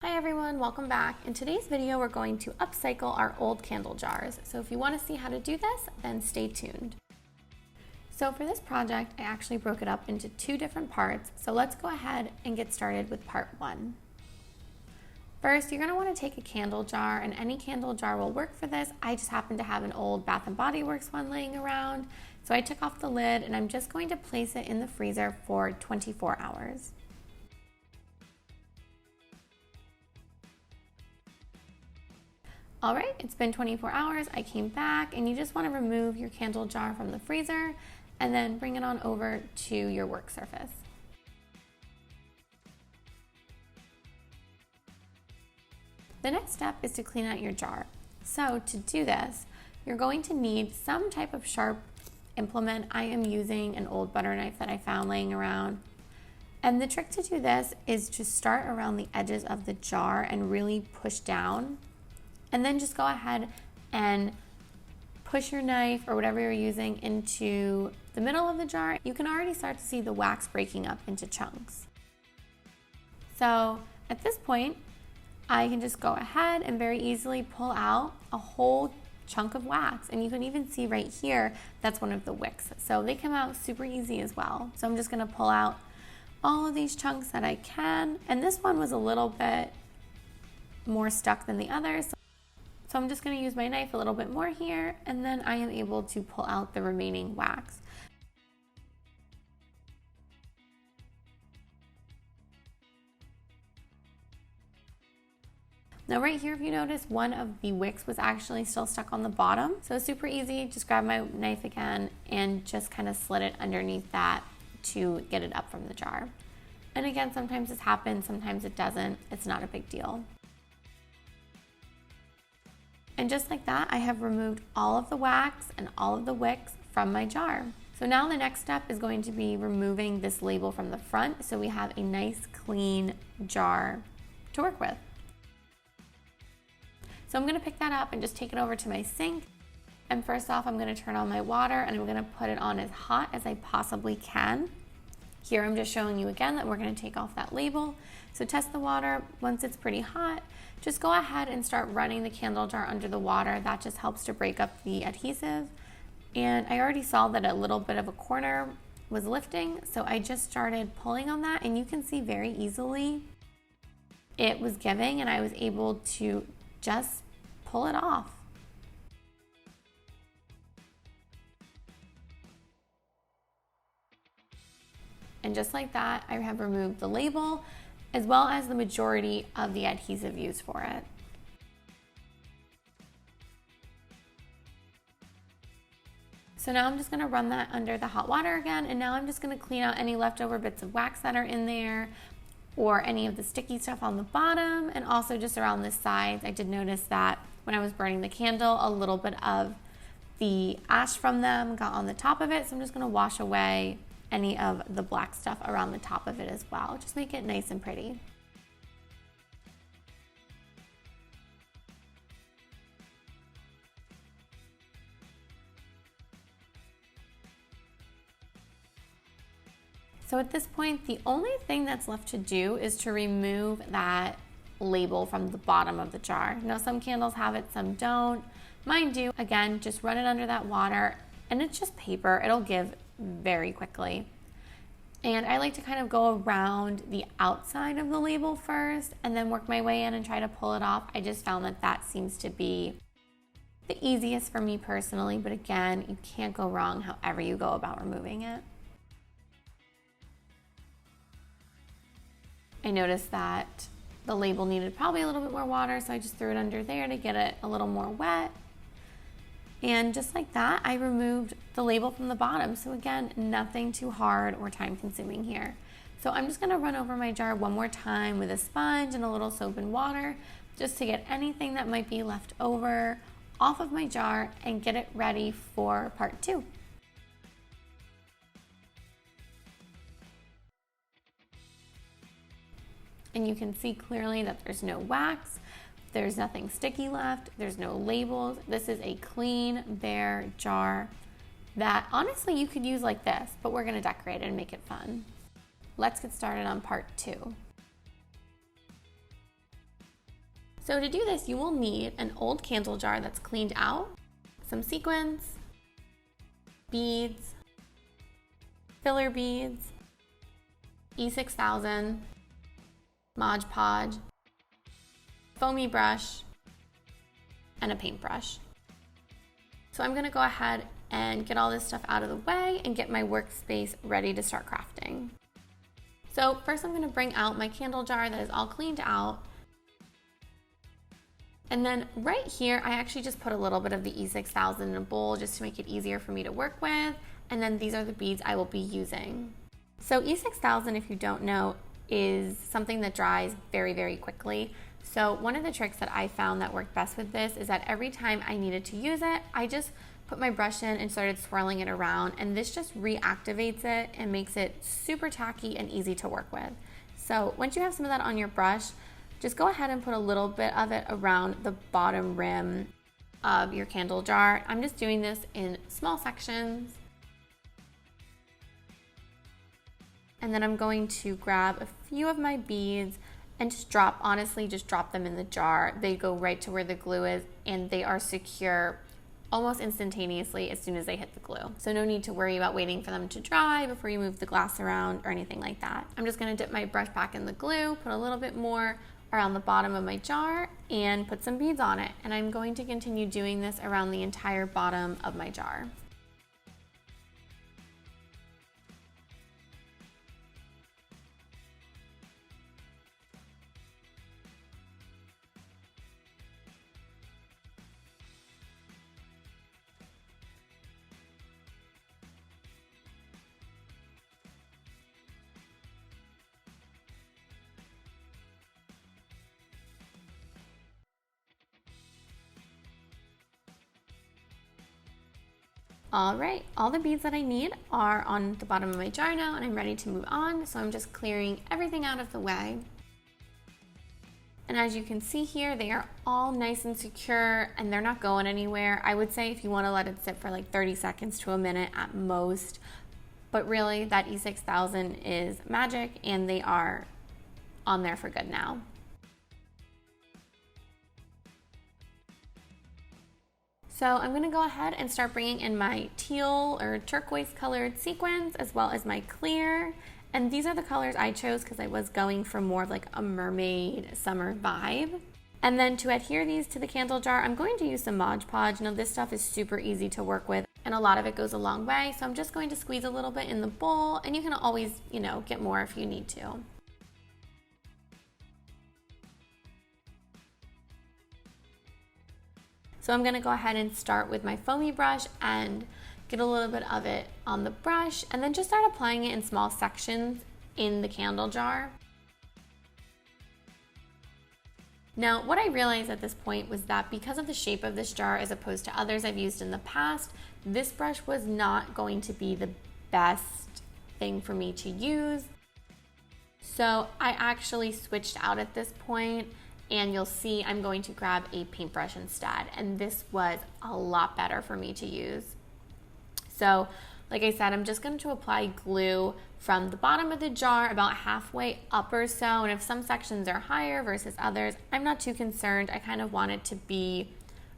Hi everyone, welcome back. In today's video, we're going to upcycle our old candle jars. So if you want to see how to do this, then stay tuned. So for this project, I actually broke it up into two different parts. So let's go ahead and get started with part one. First, you're going to want to take a candle jar, and any candle jar will work for this. I just happen to have an old Bath & Body Works one laying around. So I took off the lid and I'm just going to place it in the freezer for 24 hours. All right, it's been 24 hours. I came back and you just want to remove your candle jar from the freezer and then bring it on over to your work surface. The next step is to clean out your jar. So to do this, you're going to need some type of sharp implement. I am using an old butter knife that I found laying around. And the trick to do this is to start around the edges of the jar and really push down. And then just go ahead and push your knife or whatever you're using into the middle of the jar. You can already start to see the wax breaking up into chunks. So at this point, I can just go ahead and very easily pull out a whole chunk of wax. And you can even see right here, that's one of the wicks. So they come out super easy as well. So I'm just gonna pull out all of these chunks that I can. And this one was a little bit more stuck than the others. So I'm just going to use my knife a little bit more here, and then I am able to pull out the remaining wax. Now right here, if you notice, one of the wicks was actually still stuck on the bottom. So it's super easy, just grab my knife again and just kind of slid it underneath that to get it up from the jar. And again, sometimes this happens, sometimes it doesn't. It's not a big deal. And just like that, I have removed all of the wax and all of the wicks from my jar. So now the next step is going to be removing this label from the front so we have a nice clean jar to work with. So I'm gonna pick that up and just take it over to my sink. And first off, I'm gonna turn on my water and I'm gonna put it on as hot as I possibly can. Here I'm just showing you again that we're gonna take off that label. So test the water. Once it's pretty hot, just go ahead and start running the candle jar under the water. That just helps to break up the adhesive. And I already saw that a little bit of a corner was lifting, so I just started pulling on that, and you can see very easily it was giving and I was able to just pull it off. And just like that, I have removed the label as well as the majority of the adhesive used for it. So now I'm just gonna run that under the hot water again, and now I'm just gonna clean out any leftover bits of wax that are in there or any of the sticky stuff on the bottom, and also just around the sides. I did notice that when I was burning the candle, a little bit of the ash from them got on the top of it, so I'm just gonna wash away any of the black stuff around the top of it as well. Just make it nice and pretty. So at this point, the only thing that's left to do is to remove that label from the bottom of the jar. Now some candles have it, some don't. Mine do. Again, just run it under that water, and it's just paper. It'll give very quickly. And I like to kind of go around the outside of the label first and then work my way in and try to pull it off. I just found that that seems to be the easiest for me personally, but again, you can't go wrong however you go about removing it. I noticed that the label needed probably a little bit more water, so I just threw it under there to get it a little more wet. And just like that, I removed the label from the bottom. So again, nothing too hard or time consuming here. So I'm just gonna run over my jar one more time with a sponge and a little soap and water just to get anything that might be left over off of my jar and get it ready for part two. And you can see clearly that there's no wax. There's nothing sticky left. There's no labels. This is a clean, bare jar that honestly you could use like this, but we're gonna decorate it and make it fun. Let's get started on part two. So to do this, you will need an old candle jar that's cleaned out, some sequins, beads, filler beads, E6000, Mod Podge, foamy brush, and a paintbrush. So I'm gonna go ahead and get all this stuff out of the way and get my workspace ready to start crafting. So first I'm gonna bring out my candle jar that is all cleaned out. And then right here, I actually just put a little bit of the E6000 in a bowl just to make it easier for me to work with. And then these are the beads I will be using. So E6000, if you don't know, is something that dries very, very quickly. So one of the tricks that I found that worked best with this is that every time I needed to use it, I just put my brush in and started swirling it around, and this just reactivates it and makes it super tacky and easy to work with. So once you have some of that on your brush, just go ahead and put a little bit of it around the bottom rim of your candle jar. I'm just doing this in small sections. And then I'm going to grab a few of my beads and just honestly drop them in the jar. They go right to where the glue is, and they are secure almost instantaneously as soon as they hit the glue. So no need to worry about waiting for them to dry before you move the glass around or anything like that. I'm just gonna dip my brush back in the glue, put a little bit more around the bottom of my jar, and put some beads on it. And I'm going to continue doing this around the entire bottom of my jar. All right, all the beads that I need are on the bottom of my jar now, and I'm ready to move on. So I'm just clearing everything out of the way. And as you can see here, they are all nice and secure, and they're not going anywhere. I would say if you want to let it sit for like 30 seconds to a minute at most, but really that E6000 is magic, and they are on there for good now. So I'm gonna go ahead and start bringing in my teal or turquoise colored sequins as well as my clear. And these are the colors I chose because I was going for more of like a mermaid summer vibe. And then to adhere these to the candle jar, I'm going to use some Mod Podge. Now this stuff is super easy to work with, and a lot of it goes a long way. So I'm just going to squeeze a little bit in the bowl, and you can always, get more if you need to. So I'm gonna go ahead and start with my foamy brush and get a little bit of it on the brush, and then just start applying it in small sections in the candle jar. Now, what I realized at this point was that because of the shape of this jar as opposed to others I've used in the past, this brush was not going to be the best thing for me to use. So I actually switched out at this point, and you'll see I'm going to grab a paintbrush instead, and this was a lot better for me to use. So like I said, I'm just going to apply glue from the bottom of the jar about halfway up or so, and if some sections are higher versus others, I'm not too concerned. I kind of want it to be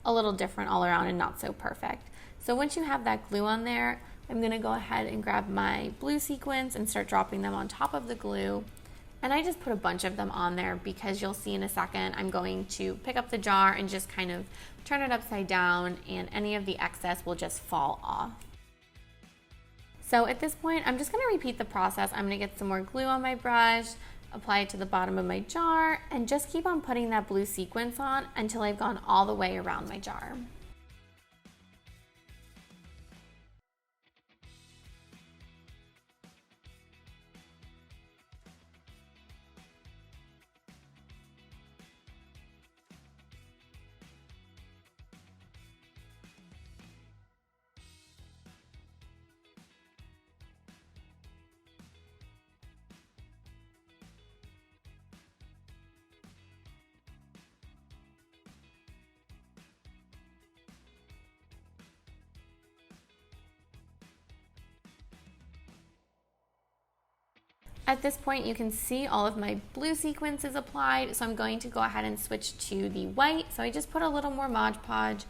a little different all around and not so perfect. So once you have that glue on there, I'm going to go ahead and grab my blue sequins and start dropping them on top of the glue. And I just put a bunch of them on there because you'll see in a second I'm going to pick up the jar and just kind of turn it upside down, and any of the excess will just fall off. So at this point, I'm just going to repeat the process. I'm going to get some more glue on my brush, apply it to the bottom of my jar, and just keep on putting that blue sequence on until I've gone all the way around my jar. At this point, you can see all of my blue sequins is applied, so I'm going to go ahead and switch to the white. So I just put a little more Mod Podge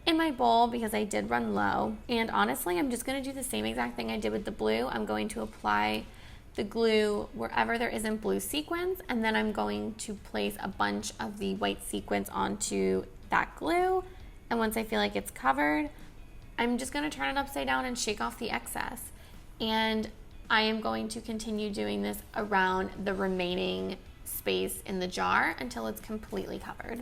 in my bowl because I did run low. And honestly, I'm just gonna do the same exact thing I did with the blue. I'm going to apply the glue wherever there isn't blue sequins, and then I'm going to place a bunch of the white sequins onto that glue. And once I feel like it's covered, I'm just gonna turn it upside down and shake off the excess. And I am going to continue doing this around the remaining space in the jar until it's completely covered.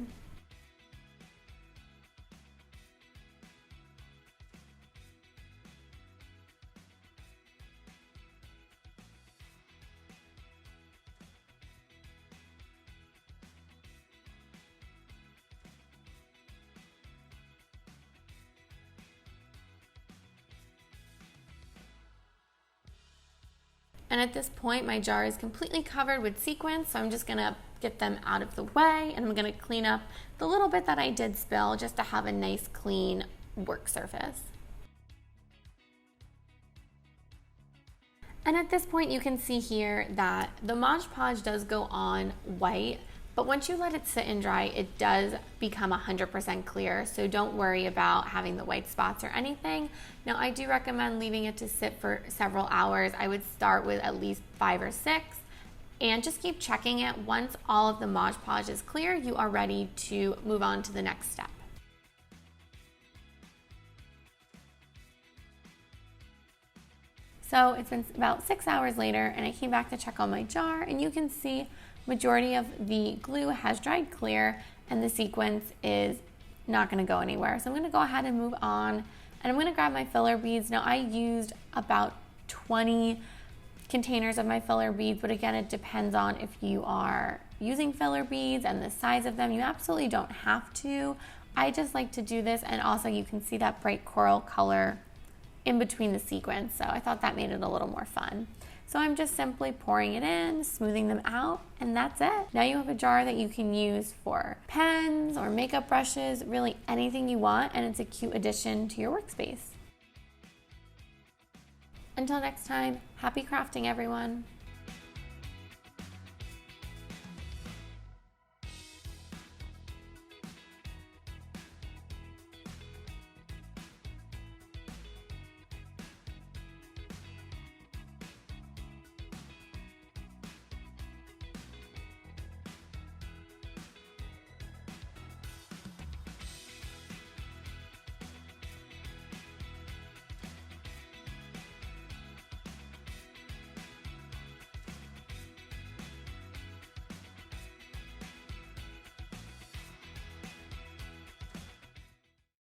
And at this point, my jar is completely covered with sequins, so I'm just gonna get them out of the way, and I'm gonna clean up the little bit that I did spill just to have a nice clean work surface. And at this point, you can see here that the Mod Podge does go on white, but once you let it sit and dry, it does become 100% clear, so don't worry about having the white spots or anything. Now, I do recommend leaving it to sit for several hours. I would start with at least 5 or 6, and just keep checking it. Once all of the Mod Podge is clear, you are ready to move on to the next step. So it's been about 6 hours later, and I came back to check on my jar, and you can see majority of the glue has dried clear, and the sequence is not gonna go anywhere. So I'm gonna go ahead and move on, and I'm gonna grab my filler beads. Now, I used about 20 containers of my filler beads, but again, it depends on if you are using filler beads and the size of them. You absolutely don't have to. I just like to do this, and also you can see that bright coral color in between the sequins, so I thought that made it a little more fun. So I'm just simply pouring it in, smoothing them out, and that's it. Now you have a jar that you can use for pens or makeup brushes, really anything you want, and it's a cute addition to your workspace. Until next time, happy crafting, everyone.